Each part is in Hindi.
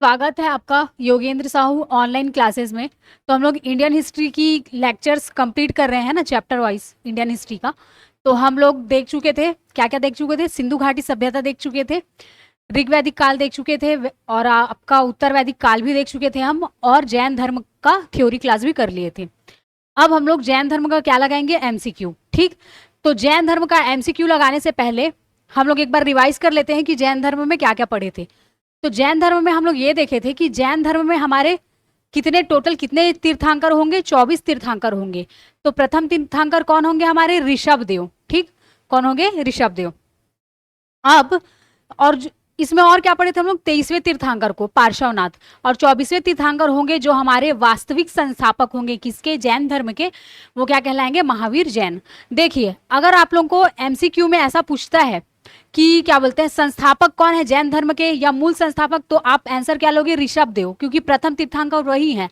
स्वागत है आपका योगेंद्र साहू ऑनलाइन क्लासेस में। तो हम लोग इंडियन हिस्ट्री की लेक्चर्स कंप्लीट कर रहे हैं ना, चैप्टर वाइज इंडियन हिस्ट्री का। तो हम लोग देख चुके थे, क्या क्या देख चुके थे, सिंधु घाटी सभ्यता देख चुके थे, ऋग वैदिक काल देख चुके थे, और आपका उत्तर वैदिक काल भी देख चुके थे हम, और जैन धर्म का थ्योरी क्लास भी कर लिए थे। अब हम लोग जैन धर्म का क्या लगाएंगे, एमसीक्यू। ठीक, तो जैन धर्म का एमसीक्यू लगाने से पहले हम लोग एक बार रिवाइज कर लेते हैं कि जैन धर्म में क्या क्या पढ़े थे। तो जैन धर्म में हम लोग ये देखे थे कि जैन धर्म में हमारे कितने तीर्थंकर होंगे, 24 तीर्थंकर होंगे। तो प्रथम तीर्थंकर कौन होंगे, हमारे ऋषभ देव। ठीक, कौन होंगे, ऋषभ देव। अब और इसमें और क्या पढ़े थे हम लोग, 23वें तीर्थंकर को पार्श्वनाथ, और 24वें तीर्थंकर होंगे जो हमारे वास्तविक संस्थापक होंगे किसके, जैन धर्म के, वो क्या कहलाएंगे, महावीर जैन। देखिए, अगर आप लोगों को एमसीक्यू में ऐसा पूछता है कि क्या बोलते हैं संस्थापक कौन है जैन धर्म के या मूल संस्थापक, तो आप आंसर क्या लोगे, ऋषभ देव, क्योंकि प्रथम तीर्थंकर वही है।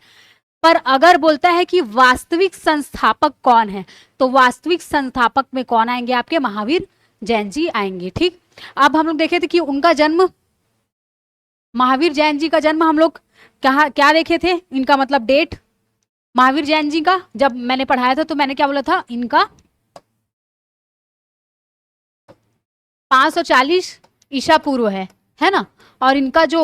पर अगर बोलता है कि वास्तविक संस्थापक कौन है, तो वास्तविक संस्थापक में कौन आएंगे, आपके महावीर जैन जी आएंगे। ठीक, अब हम लोग देखे थे कि उनका जन्म, महावीर जैन जी का जन्म हम लोग कहा क्या देखे थे, इनका मतलब डेट, महावीर जैन जी का जब मैंने पढ़ाया था तो मैंने क्या बोला था, इनका 540 ईसा पूर्व है ना। और इनका जो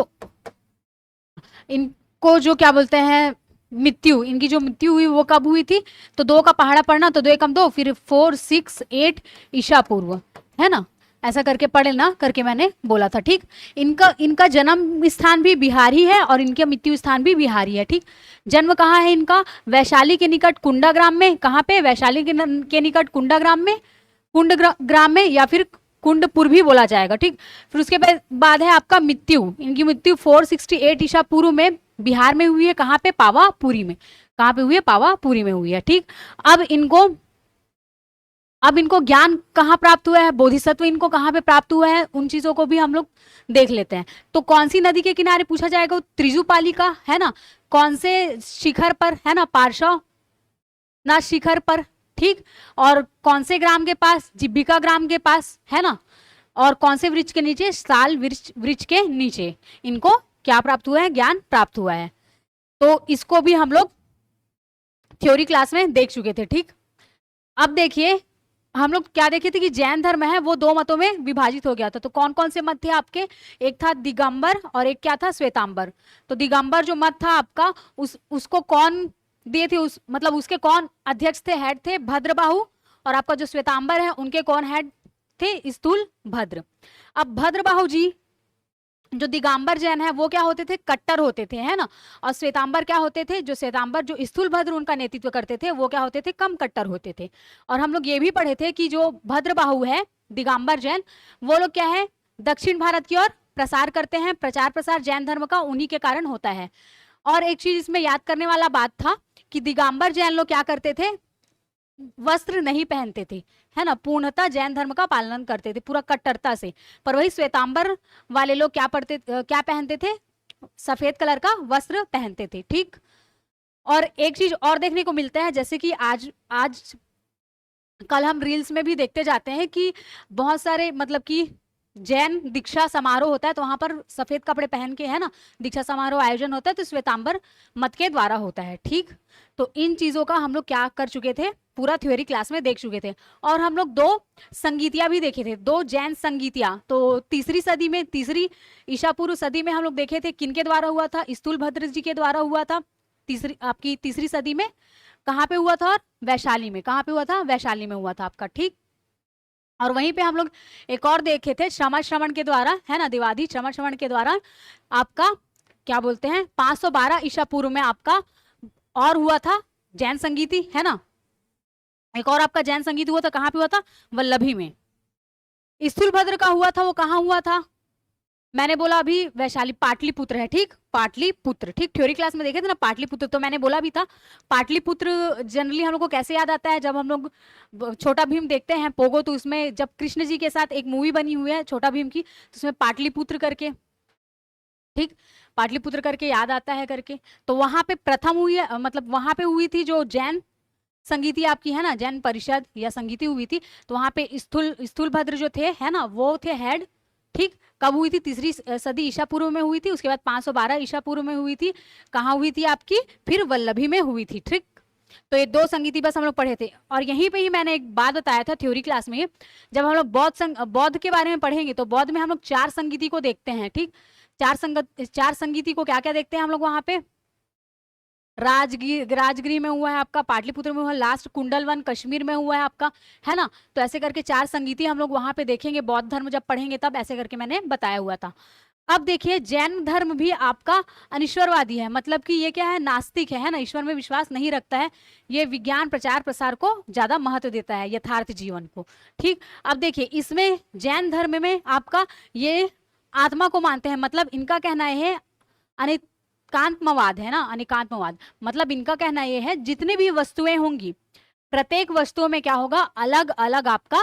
इनको जो क्या बोलते हैं मृत्यु, इनकी जो मृत्यु हुई वो कब हुई थी, तो 2 का पहाड़ा पढ़ना, तो 2 एकम 2, फिर 4 6 8 ईसा पूर्व, है ना। ऐसा करके पढ़े ना, करके मैंने बोला था। ठीक, इनका इनका जन्म स्थान भी बिहार ही है और इनके मृत्यु स्थान भी बिहार ही है। ठीक, जन्म कहाँ है इनका, वैशाली के निकट कुंडाग्राम में। कहाँ पे, वैशाली के निकट कुंडाग्राम में, कुंडग्राम में, या फिर कुंडपुर भी बोला जाएगा। ठीक, फिर उसके बाद है आपका मृत्यु, इनकी मृत्यु 468 ईसा पूर्व में बिहार में हुई है। कहाँ पे, पावापुरी में। कहाँ पे हुई है, पावापुरी में हुई है। ठीक, अब इनको ज्ञान कहाँ प्राप्त हुआ है, बोधिसत्व इनको कहाँ पे प्राप्त हुआ है, उन चीजों को भी हम लोग देख लेते हैं। तो कौन सी नदी के किनारे पूछा जाएगा, त्रिजुपाली का, है ना। कौन से शिखर पर, है ना, पार्श्वनाथ शिखर पर। ठीक, और कौन से ग्राम के पास, जिब्बिका ग्राम के पास, है ना। और कौन से वृक्ष के नीचे, साल वृक्ष के नीचे इनको क्या प्राप्त हुआ है, ज्ञान प्राप्त हुआ है। तो इसको भी हम लोग थ्योरी क्लास में देख चुके थे। ठीक, अब देखिए हम लोग क्या देखे थे कि जैन धर्म है वो 2 मतों में विभाजित हो गया था। तो कौन कौन से मत थे आपके, एक था दिगंबर और एक क्या था, श्वेतांबर। तो दिगंबर जो मत था आपका, उसको कौन दिए थे, उस मतलब उसके कौन अध्यक्ष थे, हेड थे, भद्रबाहु। और आपका जो श्वेतांबर है उनके कौन हेड थे, स्थूल भद्र। अब भद्रबाहु जी जो दिगंबर जैन है वो क्या होते थे, कट्टर होते थे, है ना। और श्वेतांबर क्या होते थे, जो श्वेतांबर जो स्थूलभद्र उनका नेतृत्व करते थे वो क्या होते थे, कम कट्टर होते थे। और हम लोग ये भी पढ़े थे कि जो भद्रबाहु है दिगंबर जैन, वो लोग क्या है, दक्षिण भारत की ओर प्रसार करते हैं, प्रचार प्रसार जैन धर्म का उन्हीं के कारण होता है। और एक चीज इसमें याद करने वाला बात था कि दिगंबर जैन लोग क्या करते थे, वस्त्र नहीं पहनते थे, है ना, पूर्णतः जैन धर्म का पालन करते थे पूरा कट्टरता से। पर वही श्वेतांबर वाले लोग क्या पहनते थे, सफेद कलर का वस्त्र पहनते थे। ठीक, और एक चीज और देखने को मिलता है, जैसे कि आज आज कल हम रील्स में भी देखते जाते हैं कि बहुत सारे मतलब कि जैन दीक्षा समारोह होता है तो वहां पर सफेद कपड़े पहन के, है ना, दीक्षा समारोह आयोजन होता है, तो श्वेतांबर मत के द्वारा होता है। ठीक, तो इन चीजों का हम लोग क्या कर चुके थे, पूरा थ्योरी क्लास में देख चुके थे। और हम लोग 2 संगीतियां भी देखे थे, 2 जैन संगीतियां। तो तीसरी सदी में, तीसरी ईसा पूर्व सदी में हम लोग देखे थे किनके द्वारा हुआ था, स्थूलभद्र जी के द्वारा हुआ था। तीसरी सदी में कहाँ पे हुआ था, और वैशाली में। कहाँ पे हुआ था, वैशाली में हुआ था आपका। ठीक, और वहीं पे हम लोग एक और देखे थे श्रमण के द्वारा, है ना, दिवादी श्रमण के द्वारा आपका क्या बोलते हैं 512 ईसा पूर्व में आपका और हुआ था जैन संगीति, है ना। एक और आपका जैन संगीत हुआ था, कहाँ पे हुआ था, वल्लभी में। स्थूलभद्र का हुआ था वो कहाँ हुआ था, मैंने बोला अभी वैशाली, पाटलिपुत्र है। ठीक, पाटलिपुत्र। ठीक, थ्योरी क्लास में देखे थे ना पाटलिपुत्र, तो मैंने बोला भी था पाटलिपुत्र जनरली हम लोग को कैसे याद आता है, जब हम लोग छोटा भीम देखते हैं पोगो, तो उसमें जब कृष्ण जी के साथ एक मूवी बनी हुई है छोटा भीम की, तो उसमें पाटलिपुत्र करके, ठीक, पाटलिपुत्र करके याद आता है करके। तो वहां पे प्रथम हुई है, मतलब वहां पे हुई थी जो जैन संगीति आपकी, है ना, जैन परिषद या संगीति हुई थी। तो वहां पे स्थूलभद्र जो थे, है ना, वो थे हेड, ठीक, कब हुई थी? तीसरी सदी ईसा पूर्व में हुई थी, उसके बाद 512 ईसा पूर्व में हुई थी। कहाँ हुई थी आपकी? फिर वल्लभी में हुई थी। ठीक, तो ये 2 संगीति बस हम लोग पढ़े थे। और यहीं पे ही मैंने एक बात बताया था थ्योरी क्लास में, जब हम लोग बौद्ध के बारे में पढ़ेंगे तो बौद्ध में हम लोग 4 संगीति को देखते हैं। ठीक, 4 संगीति को क्या क्या देखते हैं हम लोग वहां पे? राजगिरी में हुआ है आपका, पाटलिपुत्र में हुआ है, लास्ट कुंडलवन कश्मीर में हुआ है आपका, है ना। तो ऐसे करके 4 संगीति हम लोग वहां पे देखेंगे, बौद्ध धर्म जब पढ़ेंगे तब, ऐसे करके मैंने बताया हुआ था। अब देखिए जैन धर्म भी आपका अनिश्वरवादी है, मतलब कि ये क्या है? नास्तिक है ना, ईश्वर में विश्वास नहीं रखता है। ये विज्ञान प्रचार प्रसार को ज्यादा महत्व देता है, यथार्थ जीवन को। ठीक, अब देखिए इसमें जैन धर्म में आपका ये आत्मा को मानते हैं, मतलब इनका कहना है अनेकांतमवाद है ना, अनेकांतमवाद मतलब इनका कहना यह है जितनी भी वस्तुएं होंगी, प्रत्येक वस्तुओं में क्या होगा? अलग अलग आपका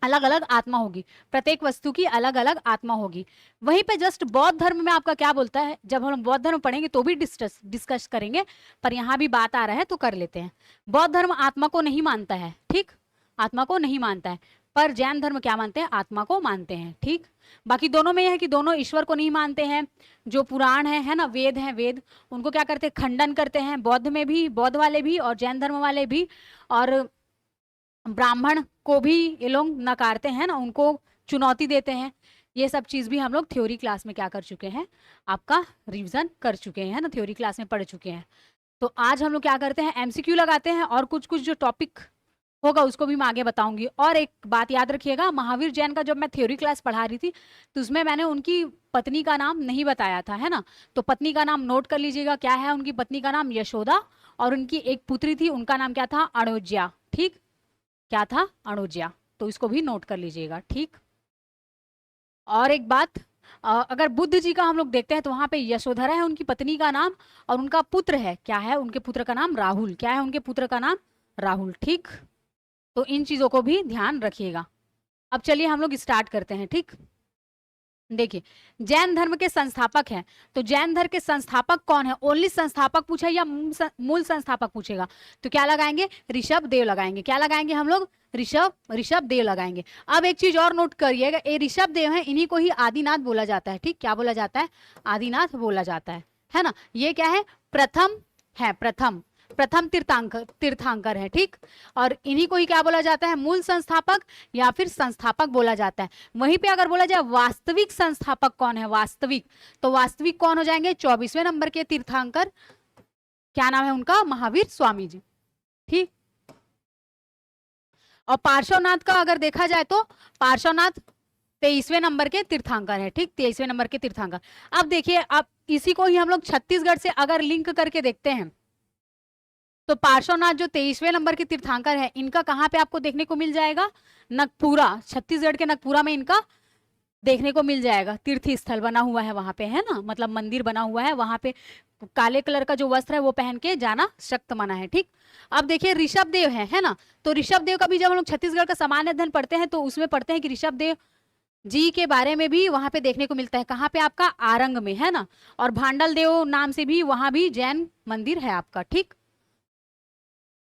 अलग अलग आत्मा होगी, प्रत्येक वस्तु की अलग अलग आत्मा होगी। वहीं पे जस्ट बौद्ध धर्म में आपका क्या बोलता है? जब हम बौद्ध धर्म पढ़ेंगे तो भी डिस्कस करेंगे, पर यहाँ भी बात आ रहा है तो कर लेते हैं। बौद्ध धर्म आत्मा को नहीं मानता है, ठीक, आत्मा को नहीं मानता है, पर जैन धर्म क्या मानते हैं? आत्मा को मानते हैं। ठीक, बाकी दोनों में यह है कि दोनों ईश्वर को नहीं मानते हैं। जो पुराण है ना, वेद है, वेद उनको क्या करते हैं? खंडन करते हैं, बौद्ध में भी, बौद्ध वाले भी और जैन धर्म वाले भी। और ब्राह्मण को भी ये लोग नकारते हैं ना, उनको चुनौती देते हैं। ये सब चीज भी हम लोग थ्योरी क्लास में क्या कर चुके हैं? आपका रिवीजन कर चुके हैं ना, थ्योरी क्लास में पढ़ चुके हैं। तो आज हम लोग क्या करते हैं? एमसीक्यू लगाते हैं, और कुछ कुछ जो टॉपिक होगा उसको भी मैं आगे बताऊंगी। और एक बात याद रखिएगा, महावीर जैन का जब मैं थ्योरी क्लास पढ़ा रही थी तो उसमें मैंने उनकी पत्नी का नाम नहीं बताया था, है ना। तो पत्नी का नाम नोट कर लीजिएगा, क्या है? उनकी पत्नी का नाम यशोदा, और उनकी एक पुत्री थी, उनका नाम क्या था? अणुज्या। ठीक, क्या था? अणुज्या। तो इसको भी नोट कर लीजिएगा। ठीक, और एक बात, अगर बुद्ध जी का हम लोग देखते हैं तो वहां पे यशोधरा है उनकी पत्नी का नाम, और उनका पुत्र है, क्या है? उनके पुत्र का नाम राहुल। क्या है उनके पुत्र का नाम? राहुल। ठीक, तो इन चीजों को भी ध्यान रखिएगा। अब चलिए हम लोग स्टार्ट करते हैं। ठीक, देखिए जैन धर्म के संस्थापक हैं, तो जैन धर्म के संस्थापक कौन है? ओनली संस्थापक पूछा या मूल संस्थापक पूछेगा तो क्या लगाएंगे? ऋषभ देव लगाएंगे। क्या लगाएंगे हम लोग? ऋषभ देव लगाएंगे। अब एक चीज और नोट करिएगा, ये ऋषभ देव है, इन्हीं को ही आदिनाथ बोला जाता है। ठीक, क्या बोला जाता है? आदिनाथ बोला जाता है ना। ये क्या है? प्रथम है, प्रथम तीर्थंकर है। ठीक, और इन्हीं को ही क्या बोला जाता है? मूल संस्थापक या फिर संस्थापक बोला जाता है। वहीं पे अगर बोला जाए वास्तविक संस्थापक कौन है? वास्तविक, तो वास्तविक कौन हो जाएंगे? 24वें नंबर के तीर्थंकर, क्या नाम है उनका? महावीर स्वामी जी। ठीक, और पार्श्वनाथ का अगर देखा जाए तो पार्श्वनाथ 23वें नंबर के तीर्थंकर है। ठीक, 23वें नंबर के तीर्थंकर। अब देखिए, अब इसी को ही हम लोग छत्तीसगढ़ से अगर लिंक करके देखते हैं तो पार्श्वनाथ जो 23वें नंबर के तीर्थंकर है, इनका कहाँ पे आपको देखने को मिल जाएगा? नगपुरा, छत्तीसगढ़ के नगपुरा में इनका देखने को मिल जाएगा। तीर्थ स्थल बना हुआ है वहां पे, है ना, मतलब मंदिर बना हुआ है वहां पे। काले कलर का जो वस्त्र है वो पहन के जाना सख्त मना है। ठीक, अब देखिए ऋषभ देव है ना, तो ऋषभ देव का भी जब हम लोग छत्तीसगढ़ का सामान्य अध्ययन पढ़ते हैं तो उसमें पढ़ते हैं कि ऋषभ देव जी के बारे में भी वहां पे देखने को मिलता है। कहाँ पे? आपका आरंग में, है ना। और भांडल देव नाम से भी वहां भी जैन मंदिर है आपका। ठीक,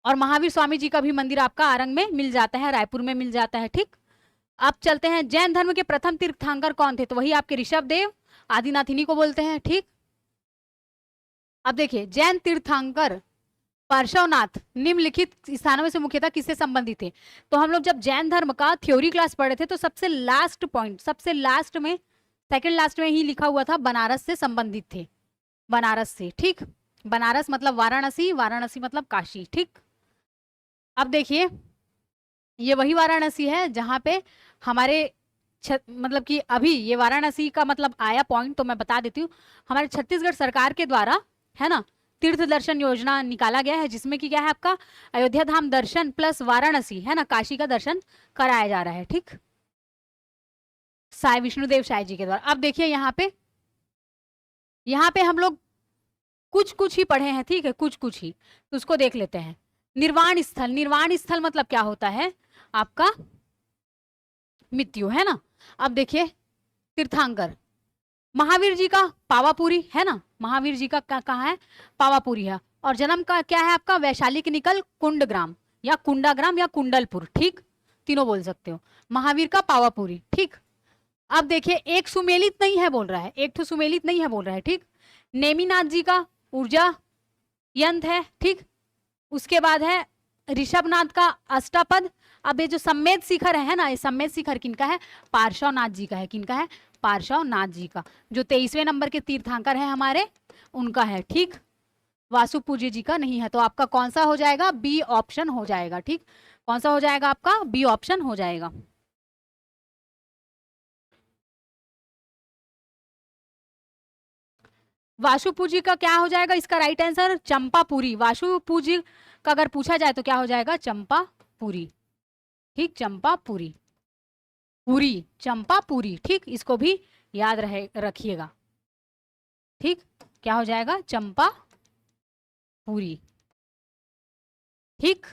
और महावीर स्वामी जी का भी मंदिर आपका आरंग में मिल जाता है, रायपुर में मिल जाता है। ठीक, अब चलते हैं, जैन धर्म के प्रथम तीर्थंकर कौन थे? तो वही आपके ऋषभ देव, आदिनाथ इन्हीं को बोलते हैं। ठीक, अब देखिए जैन तीर्थंकर पार्श्वनाथ निम्नलिखित स्थानों में से मुख्यतः किससे संबंधित थे? तो हम लोग जब जैन धर्म का थ्योरी क्लास पढ़े थे तो सबसे लास्ट पॉइंट, सबसे लास्ट में, सेकंड लास्ट में ही लिखा हुआ था बनारस से संबंधित थे, बनारस से। ठीक, बनारस मतलब वाराणसी, वाराणसी मतलब काशी। ठीक, अब देखिए ये वही वाराणसी है जहां पे हमारे मतलब कि अभी ये वाराणसी का मतलब आया पॉइंट, तो मैं बता देती हूँ। हमारे छत्तीसगढ़ सरकार के द्वारा, है ना, तीर्थ दर्शन योजना निकाला गया है, जिसमें कि क्या है आपका अयोध्या धाम दर्शन प्लस वाराणसी, है ना, काशी का दर्शन कराया जा रहा है। ठीक, साई विष्णुदेव साई जी के द्वारा। अब देखिए यहाँ पे हम लोग कुछ कुछ ही पढ़े हैं, ठीक है, कुछ कुछ ही, तो उसको देख लेते हैं। निर्वाण स्थल, निर्वाण स्थल मतलब क्या होता है? आपका मृत्यु, है ना। अब देखिए तीर्थंकर, महावीर जी का पावापुरी, है ना, महावीर जी का कहाँ है? पावापुरी है। और जन्म का क्या है आपका? वैशाली के निकल कुंडग्राम या कुंडाग्राम या कुंडलपुर। ठीक, तीनों बोल सकते हो। महावीर का पावापुरी। ठीक, अब देखिए एक सुमेलित नहीं है बोल रहा है, एक तो सुमेलित नहीं है बोल रहा है, ठीक। नेमिनाथ जी का ऊर्जा यंत्र है, ठीक। उसके बाद है ऋषभनाथ का अष्टापद। अब ये जो सम्मेद शिखर है ना, ये सम्मेद शिखर किनका है? पार्श्वनाथ जी का है। किनका है? पार्श्वनाथ जी का, जो 23वें नंबर के तीर्थंकर है हमारे, उनका है, ठीक। वासुपूज्य जी का नहीं है। तो आपका कौन सा हो जाएगा? बी ऑप्शन हो जाएगा, ठीक। कौन सा हो जाएगा आपका? बी ऑप्शन हो जाएगा। वासुपूजी का क्या हो जाएगा इसका राइट आंसर? चंपापुरी। वासुपूजी का अगर पूछा जाए तो क्या हो जाएगा? चंपापुरी, ठीक। चंपापुरी, पुरी, चंपापुरी, ठीक। इसको भी याद रहे रखिएगा, ठीक। क्या हो जाएगा? चंपापुरी, ठीक।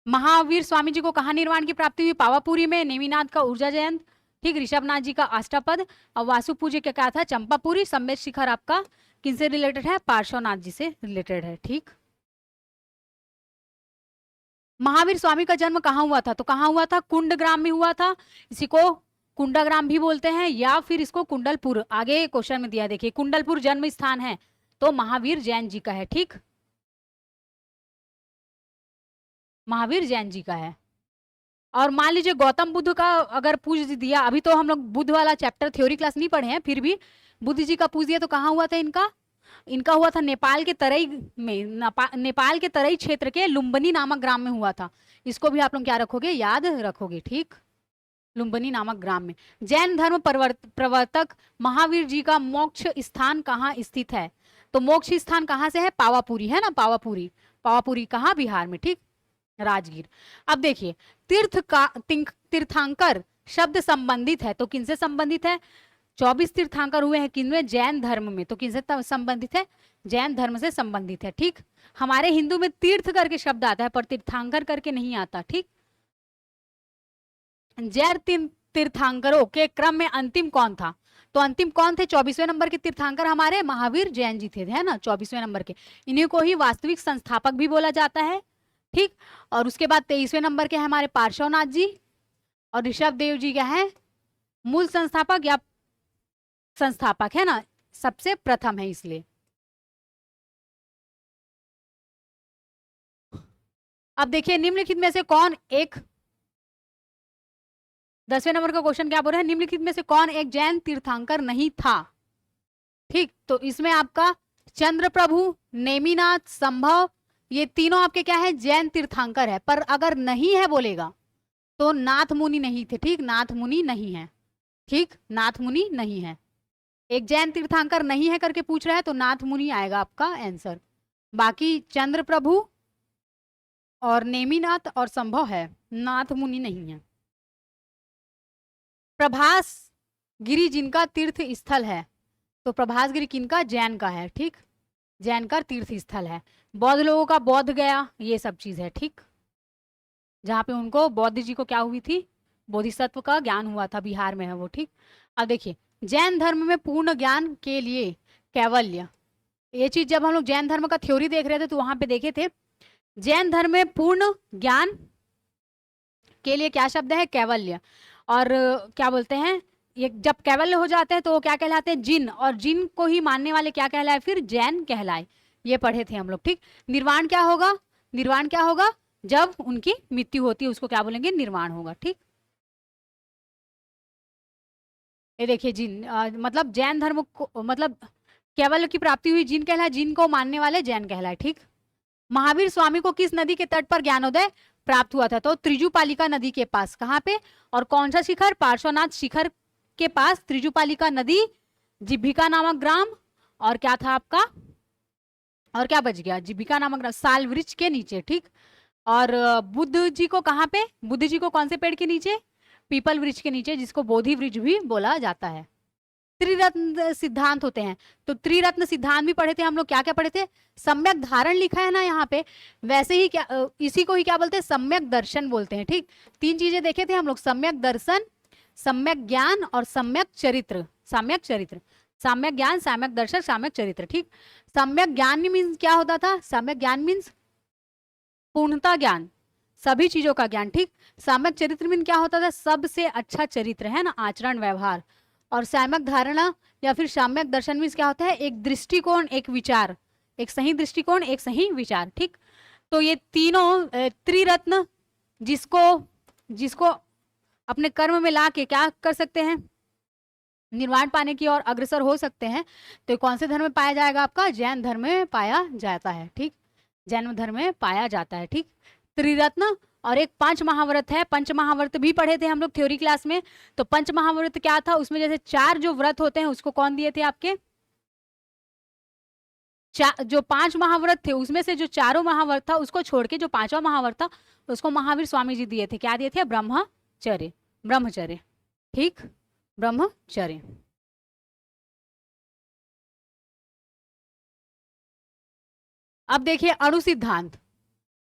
महावीर स्वामी जी को कहा निर्वाण की प्राप्ति हुई? पावापुरी में। नेमिनाथ का ऊर्जा जयंत, ठीक। ऋषभनाथ जी का अष्टापद। और वासु पूज्य का क्या था? चंपापुरी। सम्मेद शिखर आपका किनसे रिलेटेड है? पार्श्वनाथ जी से रिलेटेड है, ठीक। महावीर स्वामी का जन्म कहाँ हुआ था? तो कहाँ हुआ था? कुंडग्राम में हुआ था। इसी को कुंडाग्राम भी बोलते हैं, या फिर इसको कुंडलपुर, आगे क्वेश्चन में दिया देखिए, कुंडलपुर जन्म स्थान है, तो महावीर जैन जी का है, ठीक। महावीर जैन जी का है। और मान लीजिए गौतम बुद्ध का अगर पूछ दिया, अभी तो हम लोग बुद्ध वाला चैप्टर थ्योरी क्लास नहीं पढ़े हैं, फिर भी बुद्ध जी का पूछ दिया तो कहाँ हुआ था इनका? इनका हुआ था नेपाल के तराई में, नेपाल के तराई क्षेत्र के लुम्बिनी नामक ग्राम में हुआ था। इसको भी आप लोग क्या रखोगे? याद रखोगे, ठीक। लुम्बिनी नामक ग्राम में। जैन धर्म प्रवर्तक महावीर जी का मोक्ष स्थान कहाँ स्थित है? तो मोक्ष स्थान कहाँ से है? पावापुरी है ना, पावापुरी। पावापुरी कहाँ? बिहार में, ठीक। राजगीर। अब देखिए तीर्थांकर शब्द संबंधित है, तो किनसे संबंधित है? 24 तीर्थांकर हुए हैं किनमें? जैन धर्म में। तो किनसे संबंधित है? जैन धर्म से संबंधित है, ठीक। हमारे हिंदू में तीर्थ करके शब्द आता है, पर तीर्थांकर करके नहीं आता, ठीक। जैन तीर्थांकरों के क्रम में अंतिम कौन था? तो अंतिम कौन थे? 24वें नंबर के तीर्थांकर हमारे महावीर जैन जी थे, है ना, 24वें नंबर के। इन्हीं को ही वास्तविक संस्थापक भी बोला जाता है, ठीक। और उसके बाद 23वें नंबर के हमारे पार्श्वनाथ जी, और ऋषभ देव जी क्या है? मूल संस्थापक या संस्थापक, है ना, सबसे प्रथम है इसलिए। अब देखिए निम्नलिखित में से कौन एक, 10वें नंबर का क्वेश्चन क्या बोल रहा है? निम्नलिखित में से कौन एक जैन तीर्थांकर नहीं था, ठीक। तो इसमें आपका चंद्र प्रभु, नेमिनाथ, संभव, ये तीनों आपके क्या है? जैन तीर्थांकर है। पर अगर नहीं है बोलेगा तो नाथ मुनि नहीं थे, ठीक। नाथ मुनि नहीं है, ठीक। नाथ मुनि नहीं है। एक जैन तीर्थांकर नहीं है करके पूछ रहा है तो नाथ मुनि आएगा आपका आंसर। बाकी चंद्र प्रभु और नेमिनाथ और संभव है, नाथ मुनि नहीं है। प्रभास गिरी जिनका तीर्थ स्थल है, तो प्रभास गिरी किनका? जैन का है, ठीक। जैन का तीर्थ स्थल है। बौद्ध लोगों का बौद्ध गया, ये सब चीज है, ठीक। जहाँ पे उनको बौद्ध जी को क्या हुई थी? बोधिसत्व का ज्ञान हुआ था, बिहार में है वो, ठीक। अब देखिए जैन धर्म में पूर्ण ज्ञान के लिए कैवल्य, ये चीज जब हम लोग जैन धर्म का थ्योरी देख रहे थे तो वहां पे देखे थे, जैन धर्म में पूर्ण ज्ञान के लिए क्या शब्द है? कैवल्य। और क्या बोलते हैं, ये जब कैवल्य हो जाते हैं तो वो क्या कहलाते हैं? जिन। और जिन को ही मानने वाले क्या कहलाए? फिर जैन कहलाए। ये पढ़े थे हम लोग, ठीक। निर्वाण क्या होगा? निर्वाण क्या होगा? जब उनकी मृत्यु होती है उसको क्या बोलेंगे? निर्वाण होगा, ठीक। ये देखिए जिन मतलब जैन धर्म को, मतलब कैवल्य की प्राप्ति हुई जिन कहलाए, जिन को मानने वाले जैन कहलाए, ठीक। महावीर स्वामी को किस नदी के तट पर ज्ञानोदय प्राप्त हुआ था? तो त्रिजुपालिका नदी के पास। कहाँ पे? और कौन सा शिखर? पार्श्वनाथ शिखर के पास त्रिजुपालिका नदी, जिभिका नामक ग्राम, और क्या था आपका, और क्या बच गया? जिभिका नामक ग्राम, साल वृक्ष के नीचे, ठीक। और बुद्ध जी को कहाँ पे? बुद्ध जी को कौन से पेड़ के नीचे? पीपल वृक्ष के नीचे, जिसको बोधि वृक्ष भी बोला जाता है। त्रिरत्न सिद्धांत होते हैं, तो त्रिरत्न सिद्धांत भी पढ़े थे हम लोग। क्या क्या पढ़े थे? सम्यक धारण लिखा है ना यहाँ पे, वैसे ही क्या इसी को ही क्या बोलते हैं? सम्यक दर्शन बोलते हैं, ठीक। 3 चीजें देखे थे हम लोग, सम्यक दर्शन, सम्यक ज्ञान और सम्यक चरित्र। सम्यक चरित्र, सम्यक ज्ञान, सम्यक दर्शन, सम्यक चरित्र, ठीक। सम्यक ज्ञान मीन्स क्या होता था? सम्यक ज्ञान मीन्स पूर्णता ज्ञान, सभी चीजों का ज्ञान, ठीक। सम्यक चरित्र में क्या होता था, सबसे अच्छा चरित्र, है ना, आचरण व्यवहार। और सम्यक धारणा या फिर सम्यक दर्शन में क्या होता है, एक दृष्टिकोण, एक विचार, एक सही दृष्टिकोण, एक सही विचार, ठीक। तो ये तीनों त्रिरत्न जिसको जिसको अपने कर्म में ला के क्या कर सकते हैं, निर्वाण पाने की ओर अग्रसर हो सकते हैं। तो कौन से धर्म में पाया जाएगा, आपका जैन धर्म में पाया जाता है, ठीक। जैन धर्म में पाया जाता है, ठीक। त्रिरत्न और एक पंच महाव्रत है। पंच महाव्रत भी पढ़े थे हम लोग थ्योरी क्लास में। तो पंच महाव्रत क्या था, उसमें जैसे 4 जो व्रत होते हैं उसको कौन दिए थे आपके, जो 5 महाव्रत थे उसमें से जो चारों महाव्रत था उसको छोड़ के जो 5वां महाव्रत था उसको महावीर स्वामी जी दिए थे। क्या दिए थे, ब्रह्मचर्य, ब्रह्मचर्य, ठीक, ब्रह्मचर्य। अब देखिए अणुसिद्धांत,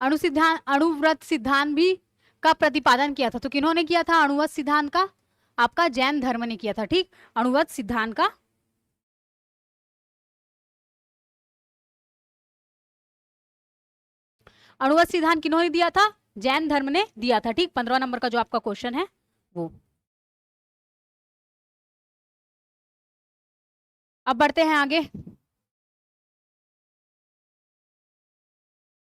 अणुसिद्धांत, अणुव्रत सिद्धांत भी का प्रतिपादन किया था। तो किन्होंने किया था अणुव्रत सिद्धांत का, आपका जैन धर्म ने किया था, ठीक। अणुव्रत सिद्धांत का अणुव्रत सिद्धांत किन्होंने दिया था, जैन धर्म ने दिया था, ठीक। 15 नंबर का जो आपका क्वेश्चन है वो। अब बढ़ते हैं आगे।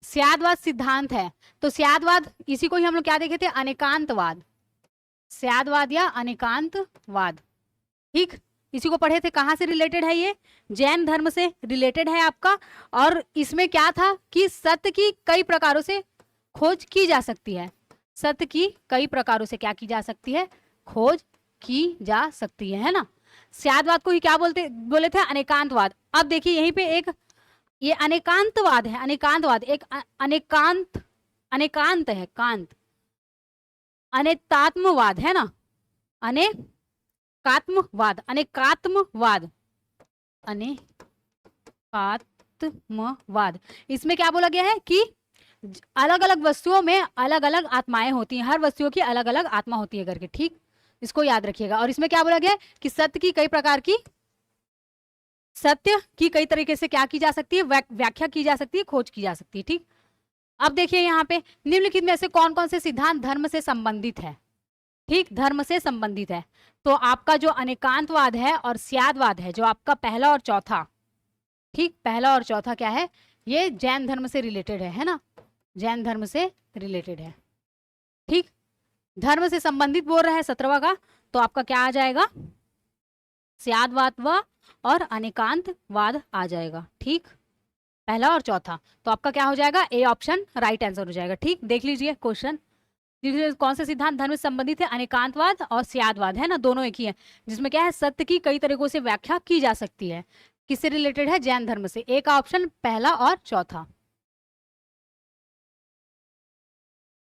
स्यादवाद सिद्धांत है। तो स्यादवाद, इसी को ही हम लोग क्या देखे थे, अनेकांतवाद, स्यादवाद या अनेकांतवाद, ठीक। इसी को पढ़े थे। कहां से रिलेटेड है ये, जैन धर्म से रिलेटेड है आपका। और इसमें क्या था कि सत्य की कई प्रकारों से खोज की जा सकती है, सत्य की कई प्रकारों से क्या की जा सकती है, खोज की जा सकती है ना। स्यादवाद को ही क्या बोले थे, अनेकांतवाद। अब देखिए यहीं पे एक ये अनेकांतवाद है, अनेकांतवाद एक अनेकांत, अनेकांत है, कांत, अनेकात्मवाद है ना, अनेकात्मवाद, अनेकात्मवाद, अनेकात्मवाद। इसमें क्या बोला गया है कि अलग अलग वस्तुओं में अलग अलग आत्माएं होती हैं, हर वस्तुओं की अलग अलग आत्मा होती है करके, ठीक। इसको याद रखिएगा। और इसमें क्या बोला गया है कि सत्य की कई प्रकार की, सत्य की कई तरीके से क्या की जा सकती है, व्याख्या की जा सकती है, खोज की जा सकती है, ठीक। अब देखिए यहाँ पे निम्नलिखित में से कौन कौन से सिद्धांत धर्म से संबंधित है, ठीक, धर्म से संबंधित है। तो आपका जो अनेकांतवाद है और स्यादवाद है, जो आपका पहला और चौथा, ठीक, पहला और चौथा क्या है, ये जैन धर्म से रिलेटेड है ना, जैन धर्म से रिलेटेड है, ठीक। धर्म से संबंधित बोल रहा है 17वां का, तो आपका क्या आ जाएगा, स्यादवाद और अनेकांतवाद आ जाएगा, ठीक, पहला और चौथा। तो आपका क्या हो जाएगा, ए ऑप्शन राइट आंसर हो जाएगा, ठीक। देख लीजिए क्वेश्चन, कौन से सिद्धांत धर्म से संबंधित है, अनेकांतवाद और स्यादवाद, है ना, दोनों एक ही है। जिसमें क्या है, सत्य की कई तरीकों से व्याख्या की जा सकती है, किससे रिलेटेड है, जैन धर्म से। एक ऑप्शन पहला और चौथा।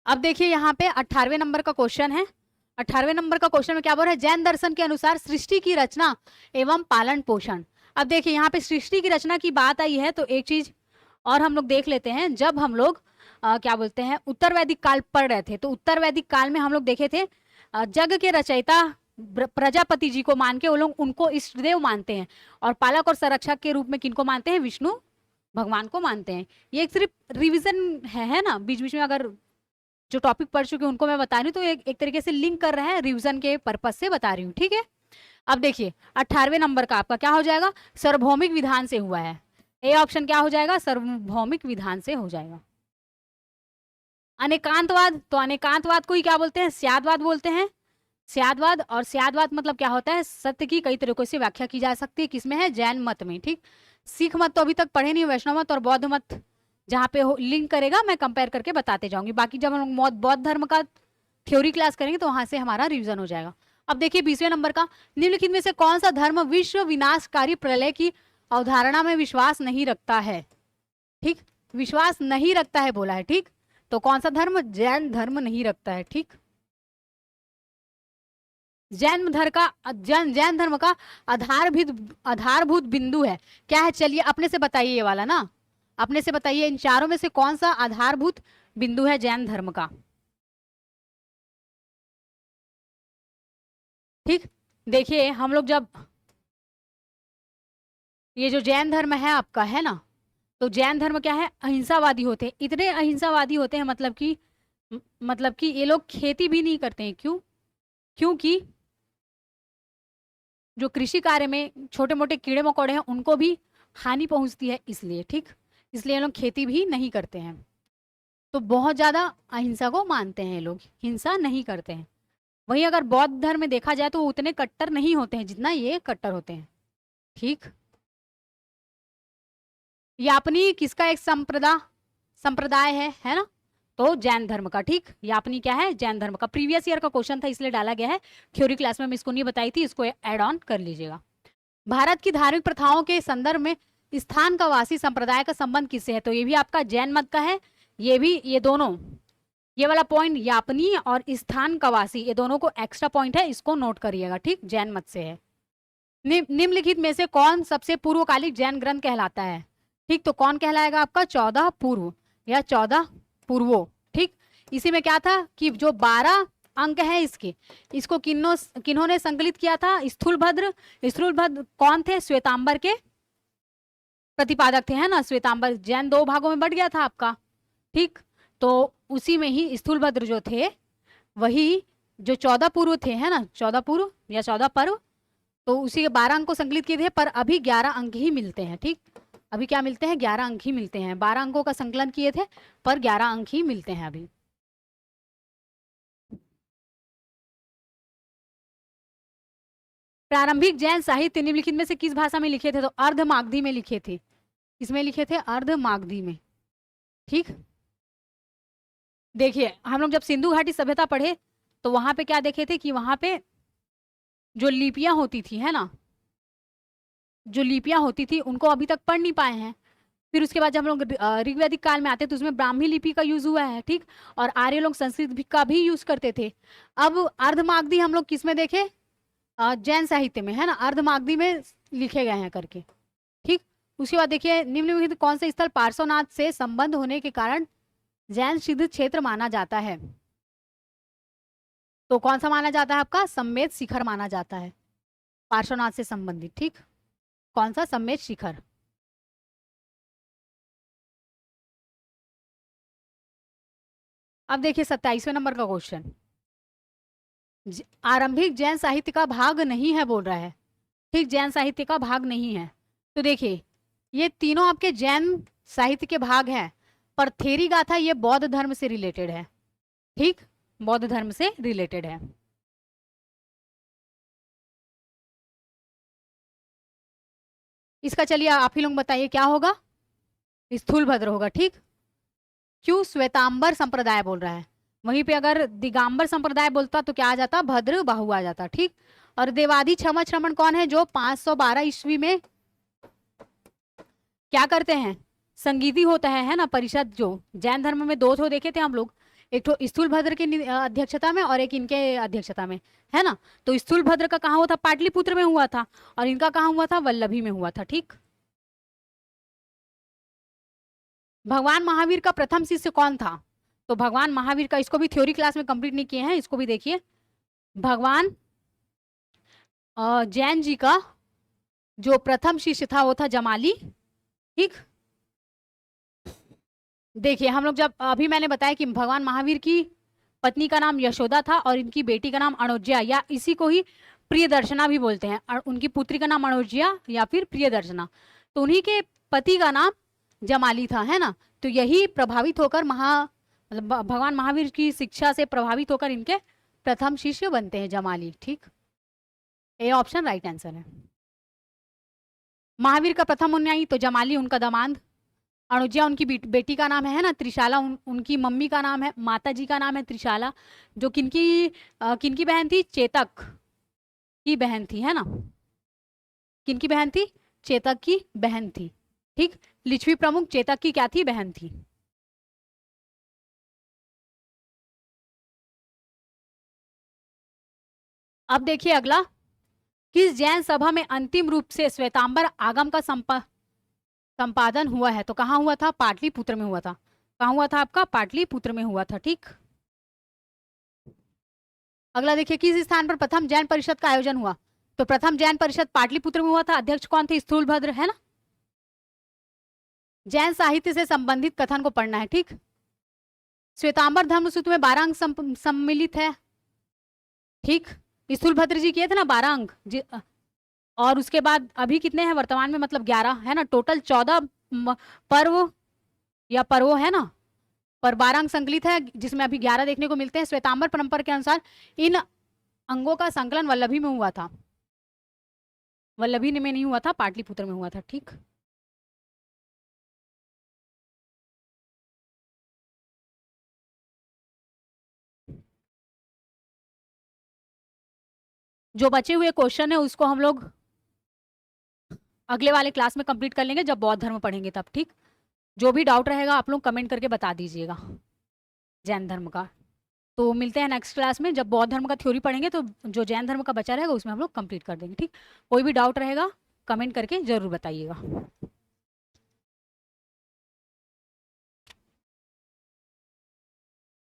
अब देखिए यहाँ पे 18वें नंबर का क्वेश्चन है। 18वें नंबर का क्वेश्चन में क्या बोल रहा है, जैन दर्शन के अनुसार सृष्टि की रचना एवं पालन पोषण। अब देखिए यहाँ पे सृष्टि की रचना की बात आई है, तो एक चीज और हम लोग देख लेते हैं। जब हम लोग क्या बोलते हैं, उत्तर वैदिक काल पढ़ रहे थे, तो उत्तर वैदिक काल में हम लोग देखे थे जग के रचयिता प्रजापति जी को मान के वो लोग उनको इष्ट देव मानते हैं, और पालक और संरक्षक के रूप में किनको मानते हैं, विष्णु भगवान को मानते हैं। ये एक सिर्फ रिविजन है ना, बीच बीच में अगर जो टॉपिक पढ़ चुके उनको मैं बता रही हूँ, तो एक तरीके से लिंक कर रहे हैं, रिविजन के पर्पज से बता रही हूँ, ठीक है। अब देखिए 18वें नंबर का आपका क्या हो जाएगा, सार्वभौमिक विधान से हुआ है। ए ऑप्शन क्या हो जाएगा, सार्वभौमिक विधान से हो जाएगा। अनेकांतवाद, तो अनेकांतवाद को ही क्या बोलते हैं, स्यादवाद बोलते हैं, स्यादवाद। और स्यादवाद मतलब क्या होता है, सत्य की कई तरीकों से व्याख्या की जा सकती है, किसमें है, जैन मत में, ठीक। सिख मत तो अभी तक पढ़े नहीं, वैष्णव मत और बौद्ध मत जहाँ पे लिंक करेगा मैं कंपेयर करके बताते जाऊंगी। बाकी जब हम बौद्ध धर्म का थ्योरी क्लास करेंगे तो वहां से हमारा रिवीजन हो जाएगा। अब देखिए 20वें नंबर का, निम्नलिखित में से कौन सा धर्म विश्व विनाशकारी प्रलय की अवधारणा में विश्वास नहीं रखता है, ठीक, विश्वास नहीं रखता है बोला है, ठीक। तो कौन सा धर्म, जैन धर्म नहीं रखता है, ठीक। जैन धर्म का आधारभूत बिंदु है क्या है, चलिए अपने से बताइए, ये वाला ना, अपने से बताइए इन चारों में से कौन सा आधारभूत बिंदु है जैन धर्म का, ठीक। देखिए हम लोग जब ये जो जैन धर्म है आपका, है ना, तो जैन धर्म क्या है, अहिंसावादी होते हैं, इतने अहिंसावादी होते हैं, मतलब कि मतलब कि ये लोग खेती भी नहीं करते हैं, क्यों? क्योंकि जो कृषि कार्य में छोटे मोटे कीड़े मकोड़े हैं उनको भी हानि पहुंचती है, इसलिए, ठीक, इसलिए ये लोग खेती भी नहीं करते हैं। तो बहुत ज्यादा अहिंसा को मानते हैं ये लोग, हिंसा नहीं करते हैं। वहीं अगर बौद्ध धर्म में देखा जाए तो वो उतने कट्टर नहीं होते हैं जितना ये कट्टर होते हैं, ठीक। यापनी किसका एक संप्रदाय है ना? तो जैन धर्म का, ठीक। यापनी क्या है? जैन धर्म का। प्रीवियस ईयर का क्वेश्चन था इसलिए डाला गया है, थ्योरी क्लास में मैं इसको नहीं बताई थी, इसको ऐड ऑन कर लीजिएगा। भारत की धार्मिक प्रथाओं के संदर्भ में स्थान का वासी संप्रदाय का संबंध किससे है? तो ये भी आपका जैन मत का है, ये भी, ये दोनों, ये वाला पॉइंट यापनी और स्थान का वासी, ये दोनों को एक्स्ट्रा पॉइंट है, इसको नोट करिएगा, ठीक। जैन मत से है। निम्नलिखित में से कौन सबसे पूर्वकालिक जैन ग्रंथ कहलाता है? ठीक, तो कौन कहलाएगा आपका? 14 पूर्व या 14 पूर्वो, ठीक। इसी में क्या था कि जो 12 अंक है इसके, इसको किन्होंने संकलित किया था? स्थूलभद्र कौन थे? श्वेतांबर के प्रतिपादक थे, है ना? श्वेतांबर, जैन 2 भागों में बट गया था आपका, ठीक। तो उसी में ही स्थूलभद्र जो थे, वही जो 14 पूर्व थे, है ना, 14 पूर्व या 14 पर्व, तो उसी के 12 अंक को संकलित किए थे, पर अभी 11 अंक ही मिलते हैं, ठीक। अभी क्या मिलते हैं? 11 अंक ही मिलते हैं। 12 अंकों का संकलन किए थे पर 11 अंक ही मिलते हैं अभी। प्रारंभिक जैन साहित्य निम्नलिखित में से किस भाषा में लिखे थे? तो अर्धमागधी में लिखे थे। किसमें लिखे थे? अर्धमागधी में, ठीक। देखिए, हम लोग जब सिंधु घाटी सभ्यता पढ़े तो वहां पे क्या देखे थे कि वहां पे जो लिपियां होती थी, है ना, जो लिपियां होती थी उनको अभी तक पढ़ नहीं पाए हैं। फिर उसके बाद जब हम लोग ऋग्वैदिक काल में आते हैं तो उसमें ब्राह्मी लिपि का यूज हुआ है, ठीक। और आर्य लोग संस्कृत का भी यूज करते थे। अब अर्धमागधी हम लोग किस में देखे? जैन साहित्य में, है ना, अर्धमागधी में लिखे गए हैं करके, ठीक। उसके बाद देखिए, निम्नलिखित कौन से स्थल पार्श्वनाथ से संबंध होने के कारण जैन सिद्ध क्षेत्र माना जाता है? तो कौन सा माना जाता है आपका? सम्मेद शिखर माना जाता है, पार्श्वनाथ से संबंधित, ठीक। कौन सा? सम्मेद शिखर। अब देखिए 27वें नंबर का क्वेश्चन, आरंभिक जैन साहित्य का भाग नहीं है बोल रहा है, ठीक। जैन साहित्य का भाग नहीं है। तो देखिए, ये तीनों आपके जैन साहित्य के भाग हैं, पर थेरी गाथा ये बौद्ध धर्म से रिलेटेड है, ठीक। बौद्ध धर्म से रिलेटेड है। इसका चलिए आप ही लोग बताइए क्या होगा? स्थूलभद्र होगा, ठीक। क्यों? श्वेतांबर संप्रदाय बोल रहा है। वहीं पे अगर दिगंबर संप्रदाय बोलता तो क्या आ जाता? भद्र बाहु आ जाता, ठीक। और देवादी क्षमा श्रमण कौन है? जो 512 ईस्वी में क्या करते हैं? संगीति होता है ना, परिषद। जो जैन धर्म में 2 ठो देखे थे हम लोग, एक तो स्थूलभद्र की अध्यक्षता में और एक इनके अध्यक्षता में, है ना। तो स्थूलभद्र का कहाँ हुआ था? पाटलिपुत्र में हुआ था। और इनका कहाँ हुआ था? वल्लभी में हुआ था, ठीक। भगवान महावीर का प्रथम शिष्य कौन था? तो भगवान महावीर का, इसको भी थ्योरी क्लास में कंप्लीट नहीं किए हैं, इसको भी देखिए। भगवान जैन जी का जो प्रथम शिष्य था वो था जमाली, ठीक। देखिए, हम लोग जब अभी मैंने बताया कि भगवान महावीर की पत्नी का नाम यशोदा था और इनकी बेटी का नाम अणुज्या, या इसी को ही प्रियदर्शना भी बोलते हैं। और उनकी पुत्री का नाम अणुज्या या फिर प्रियदर्शना। तो उन्हीं के पति का नाम जमाली था, है ना। तो यही प्रभावित होकर मतलब भगवान महावीर की शिक्षा से प्रभावित होकर इनके प्रथम शिष्य बनते हैं जमाली, ठीक। ए ऑप्शन राइट आंसर है। महावीर का प्रथम अनुयायी तो जमाली उनका दामाद, अणुज्या उनकी बेटी का नाम है ना, त्रिशाला उनकी मम्मी का नाम है, माता जी का नाम है त्रिशाला, जो किनकी बहन थी? चेतक की बहन थी, है ना। किनकी बहन थी? चेतक की बहन थी, ठीक। लिच्छवी प्रमुख चेतक की क्या थी? बहन थी। अब देखिए अगला, किस जैन सभा में अंतिम रूप से श्वेतांबर आगम का संपादन हुआ है? तो कहाँ हुआ था? पाटलिपुत्र में हुआ था। कहाँ हुआ था आपका? पाटलिपुत्र में हुआ था, ठीक। अगला देखिए, किस स्थान पर प्रथम जैन परिषद का आयोजन हुआ? तो प्रथम जैन परिषद पाटलिपुत्र में हुआ था। अध्यक्ष कौन थे? स्थूलभद्र, है ना। जैन साहित्य से संबंधित कथन को पढ़ना है, ठीक। श्वेतांबर धर्म सूत्र में 12 अंग सम्मिलित है, ठीक। स्थूलभद्र जी किए थे ना 12 अंग और उसके बाद अभी कितने हैं वर्तमान में, मतलब 11 है ना, टोटल 14 पर्व या पर्वो है ना, पर 12 अंग संकलित है, जिसमें अभी 11 देखने को मिलते हैं। श्वेतांबर परंपरा के अनुसार इन अंगों का संकलन वल्लभी में हुआ था, वल्लभी में नहीं हुआ था, पाटलिपुत्र में हुआ था, ठीक। जो बचे हुए क्वेश्चन है उसको हम लोग अगले वाले क्लास में कंप्लीट कर लेंगे, जब बौद्ध धर्म पढ़ेंगे तब, ठीक। जो भी डाउट रहेगा आप लोग कमेंट करके बता दीजिएगा जैन धर्म का। तो मिलते हैं नेक्स्ट क्लास में, जब बौद्ध धर्म का थ्योरी पढ़ेंगे तो जो जैन धर्म का बचा रहेगा उसमें हम लोग कंप्लीट कर देंगे, ठीक। कोई भी डाउट रहेगा कमेंट करके जरूर बताइएगा।